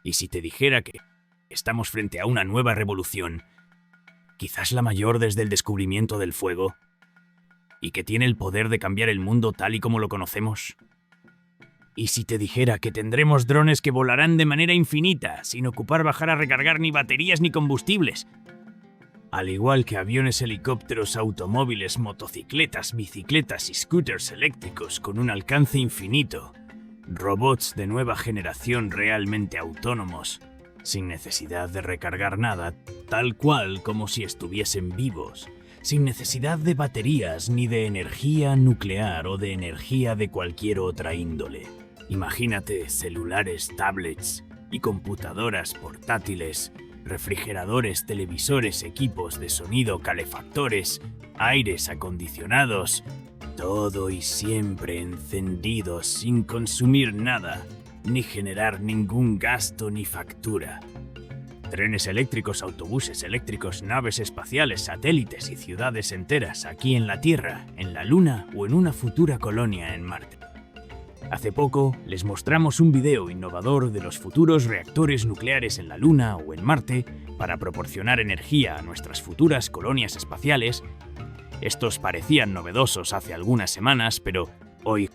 ¿Y si te dijera que estamos frente a una nueva revolución, quizás la mayor desde el descubrimiento del fuego, y que tiene el poder de cambiar el mundo tal y como lo conocemos? ¿Y si te dijera que tendremos drones que volarán de manera infinita, sin ocupar bajar a recargar ni baterías ni combustibles? Al igual que aviones, helicópteros, automóviles, motocicletas, bicicletas y scooters eléctricos con un alcance infinito. Robots de nueva generación realmente autónomos, sin necesidad de recargar nada, tal cual como si estuviesen vivos, sin necesidad de baterías ni de energía nuclear o de energía de cualquier otra índole. Imagínate celulares, tablets y computadoras portátiles, refrigeradores, televisores, equipos de sonido, calefactores, aires acondicionados, todo y siempre encendido sin consumir nada, ni generar ningún gasto ni factura. Trenes eléctricos, autobuses eléctricos, naves espaciales, satélites y ciudades enteras aquí en la Tierra, en la Luna o en una futura colonia en Marte. Hace poco les mostramos un video innovador de los futuros reactores nucleares en la Luna o en Marte para proporcionar energía a nuestras futuras colonias espaciales. Estos parecían novedosos hace algunas semanas, pero hoy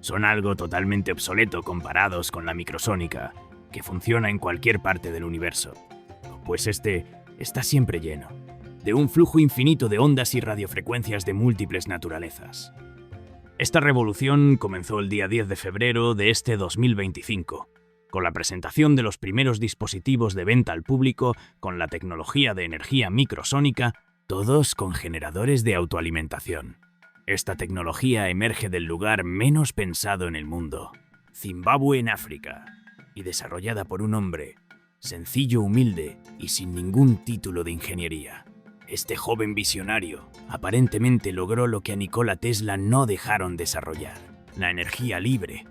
son algo totalmente obsoleto comparados con la microsónica, que funciona en cualquier parte del universo. Pues este está siempre lleno, de un flujo infinito de ondas y radiofrecuencias de múltiples naturalezas. Esta revolución comenzó el día 10 de febrero de este 2025, con la presentación de los primeros dispositivos de venta al público con la tecnología de energía microsónica, todos con generadores de autoalimentación. Esta tecnología emerge del lugar menos pensado en el mundo, Zimbabue en África, y desarrollada por un hombre sencillo, humilde y sin ningún título de ingeniería. Este joven visionario aparentemente logró lo que a Nikola Tesla no dejaron desarrollar: la energía libre,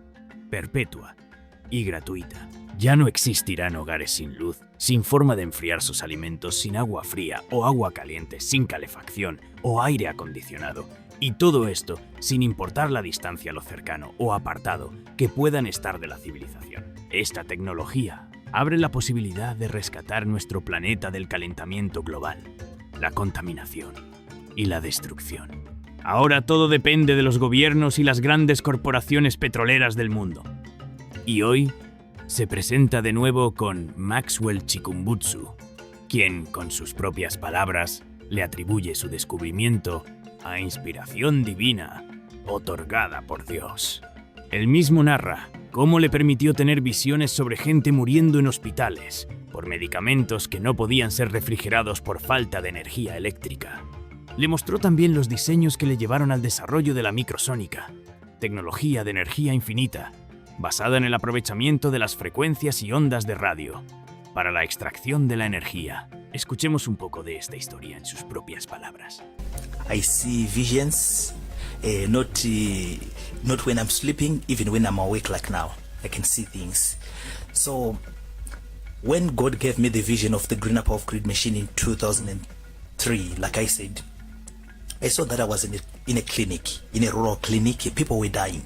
perpetua y gratuita. Ya no existirán hogares sin luz, sin forma de enfriar sus alimentos, sin agua fría o agua caliente, sin calefacción o aire acondicionado. Y todo esto sin importar la distancia a lo cercano o apartado que puedan estar de la civilización. Esta tecnología abre la posibilidad de rescatar nuestro planeta del calentamiento global, la contaminación y la destrucción. Ahora todo depende de los gobiernos y las grandes corporaciones petroleras del mundo. Y hoy se presenta de nuevo con Maxwell Chikumbutsu, quien, con sus propias palabras, le atribuye su descubrimiento a inspiración divina otorgada por Dios. Él mismo narra cómo le permitió tener visiones sobre gente muriendo en hospitales por medicamentos que no podían ser refrigerados por falta de energía eléctrica. Le mostró también los diseños que le llevaron al desarrollo de la microsónica, tecnología de energía infinita, basada en el aprovechamiento de las frecuencias y ondas de radio para la extracción de la energía. Escuchemos un poco de esta historia en sus propias palabras. I see visions, not when I'm sleeping, even when I'm awake like now. I can see things. So when God gave me the vision of the green up off grid machine in 2003, like I said, I saw that I was in a clinic, in a rural clinic. People were dying.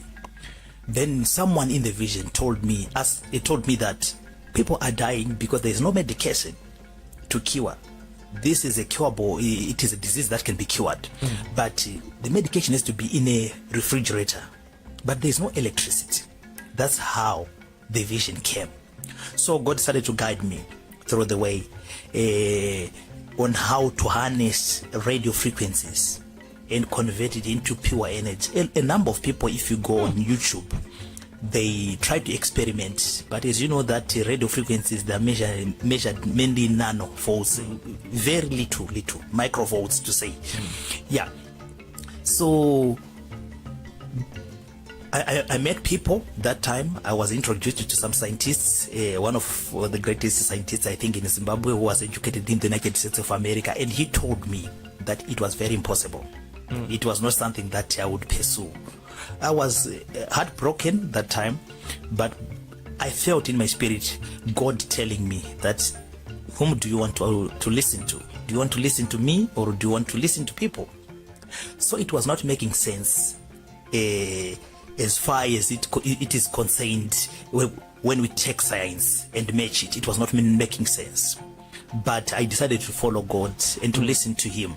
Then someone in the vision told me that people are dying because there is no medication to cure. This is a curable, it is a disease that can be cured. But the medication has to be in a refrigerator. But there's no electricity. That's how the vision came. So God started to guide me through the way on how to harness radio frequencies and convert it into pure energy. A number of people, if you go on YouTube, they try to experiment, but as you know that radio frequencies, they're measured mainly in nanovolts, very little microvolts to say. Yeah. So I met people that time. I was introduced to some scientists, one of the greatest scientists I think in Zimbabwe, who was educated in the United States of America, and he told me that it was very impossible. It was not something that I would pursue. I was heartbroken that time, but I felt in my spirit God telling me that, whom do you want to listen to? Do you want to listen to me, or do you want to listen to people? So it was not making sense as far as it is concerned when we take science and match it, it was not making sense. But I decided to follow God and to listen to him.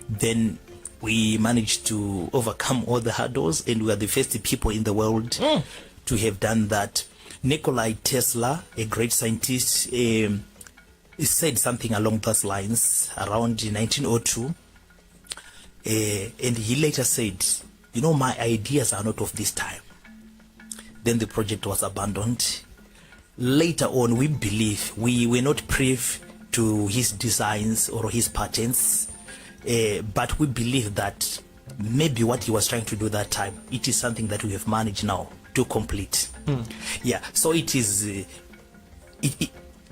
Then we managed to overcome all the hurdles, and we are the first people in the world to have done that. Nikola Tesla, a great scientist, said something along those lines around 1902. And he later said, you know, my ideas are not of this time. Then the project was abandoned. Later on, we believe we were not privy to his designs or his patents, but we believe that maybe what he was trying to do that time, it is something that we have managed now to complete. Yeah, so it is,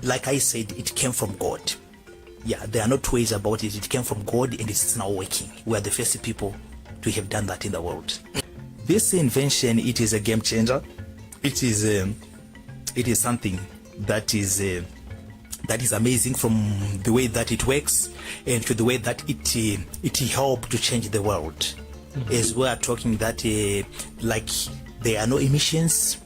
like I said, it came from God. Yeah, there are no two ways about it. It came from God and it's now working. We are the first people to have done that in the world. This invention, it is a game changer. It is something that is amazing, from the way that it works and to the way that it helped to change the world. As we are talking that like there are no emissions,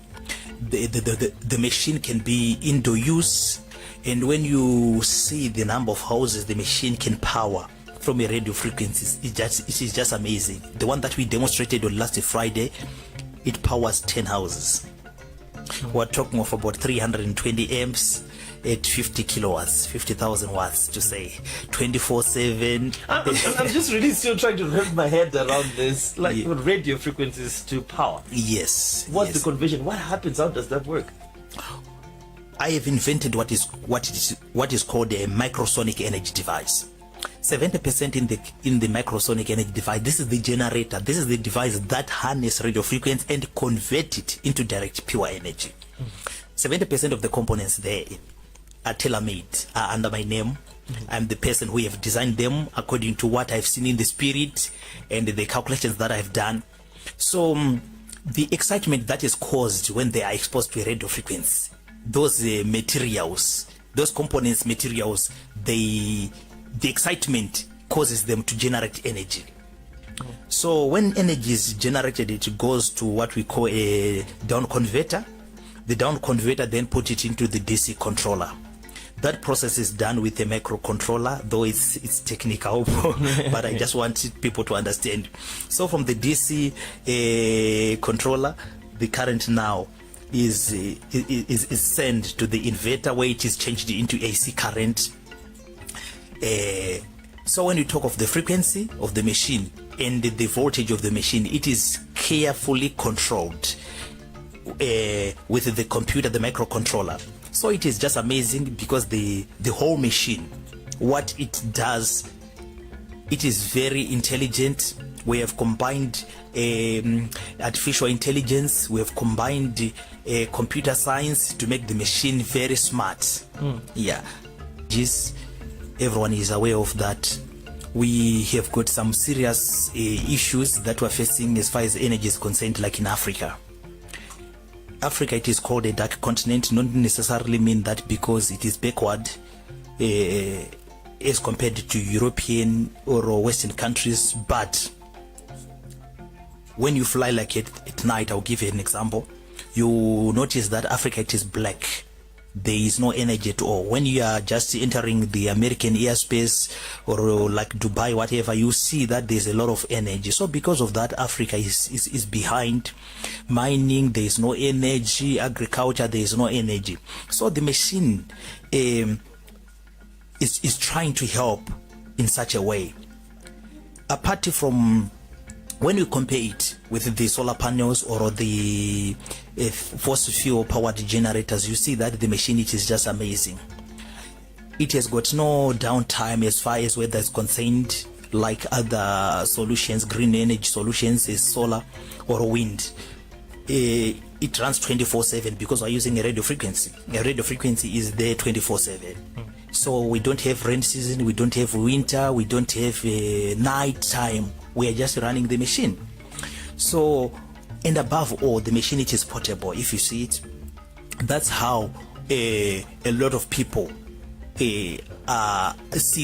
the machine can be indoor use, and when you see the number of houses the machine can power from a radio frequency, it is just amazing. The one that we demonstrated on last Friday, it powers 10 houses. We're talking of about 320 amps at 50 kilowatts, 50,000 watts to say, 24/7. I'm just really still trying to wrap my head around this, like Yeah. with radio frequencies to power. Yes. What's yes. the conversion? What happens? How does that work? I have invented what is called a microsonic energy device. 70% in the microsonic energy device. This is the generator. This is the device that harness radio frequency and convert it into direct pure energy. 70% of the components there are tailor-made, are under my name. I'm the person who have designed them according to what I've seen in the spirit and the calculations that I've done. So the excitement that is caused when they are exposed to a radio frequency, those materials, those components materials, the excitement causes them to generate energy. So when energy is generated, it goes to what we call a down converter. The down converter then put it into the DC controller. That process is done with a microcontroller, though it's technical, but I just wanted people to understand. So from the DC controller, the current now is sent to the inverter, where it is changed into AC current. So when you talk of the frequency of the machine and the voltage of the machine, it is carefully controlled with the computer, the microcontroller. So it is just amazing, because the whole machine, what it does, it is very intelligent. We have combined artificial intelligence, we have combined computer science to make the machine very smart. Yeah, just everyone is aware of that. We have got some serious issues that we're facing as far as energy is concerned, like in Africa. Africa, it is called a dark continent, not necessarily mean that because it is backward as compared to European or Western countries, but when you fly like at night, I'll give you an example, you notice that Africa, it is black. There is no energy at all. When you are just entering the American airspace or like Dubai, whatever, you see that there's a lot of energy. So because of that, Africa is behind. Mining, there is no energy. Agriculture, there is no energy. So the machine is trying to help in such a way. Apart from when you compare it with the solar panels or the fossil fuel powered generators, you see that the machine, it is just amazing. It has got no downtime as far as weather is concerned, like other solutions, green energy solutions, is solar or wind. It runs 24/7 because we're using a radio frequency. A radio frequency is there 24/7. So we don't have rain season, we don't have winter, we don't have night time. We are just running the machine. So, and above all, the machine, it is portable. If you see it, that's how a lot of people see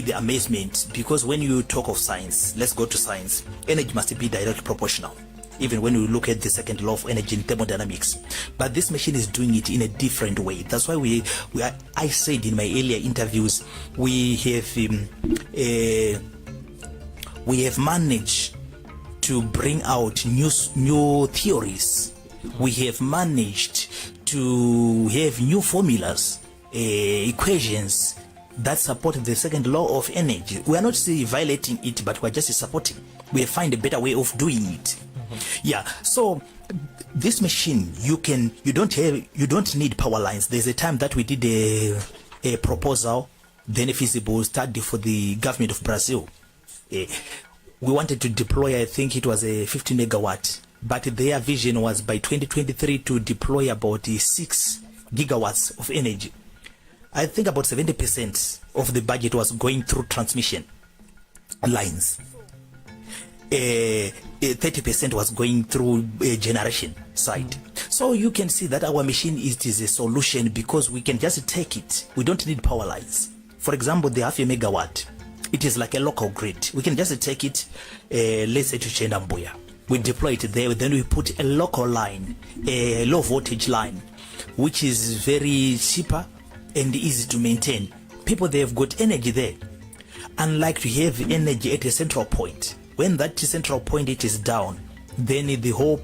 the amazement. Because when you talk of science, let's go to science. Energy must be directly proportional. even when we look at the second law of energy in thermodynamics. But this machine is doing it in a different way. That's why I said in my earlier interviews, we have managed to bring out new theories. We have managed to have new formulas, equations that support the second law of energy. We are not violating it, but we are just supporting. We find a better way of doing it. Yeah, so this machine, you don't need power lines. There's a time that we did a proposal, then a feasible study for the government of Brazil. We wanted to deploy, I think it was a 50 megawatt, but their vision was by 2023 to deploy about 6 gigawatts of energy. I think about 70% of the budget was going through transmission lines. 30% was going through a generation side. So you can see that our machine is a solution because we can just take it. We don't need power lines. For example, the half a megawatt, it is like a local grid. We can just take it, let's say to Chenambuya. We deploy it there, then we put a local line, a low voltage line, which is very cheaper and easy to maintain. People, they have got energy there. Unlike to have energy at a central point. When that central point it is down, then the whole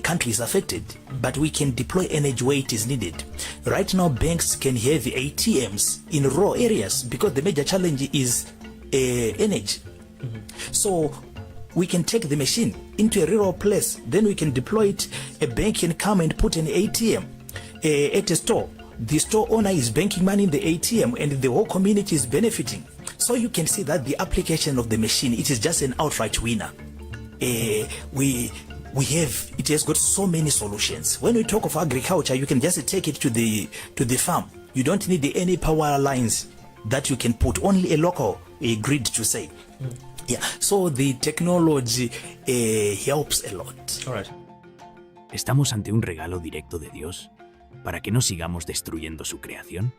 country is affected. But we can deploy energy where it is needed. Right now, banks can have ATMs in rural areas because the major challenge is energy. So we can take the machine into a rural place, then we can deploy it. A bank can come and put an ATM at a store. The store owner is banking money in the ATM and the whole community is benefiting. So you can see that the application of the machine, it is just an outright winner. It has got so many solutions. When we talk of agriculture, you can just take it to the farm. You don't need any power lines that you can put, only a local grid to say. Yeah, so the technology helps a lot. All right. ¿Estamos ante un regalo directo de Dios para que no sigamos destruyendo su creación?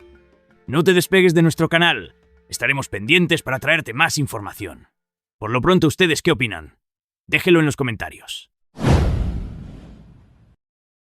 No te despegues de nuestro canal. Estaremos pendientes para traerte más información. Por lo pronto, ¿ustedes qué opinan? Déjenlo en los comentarios.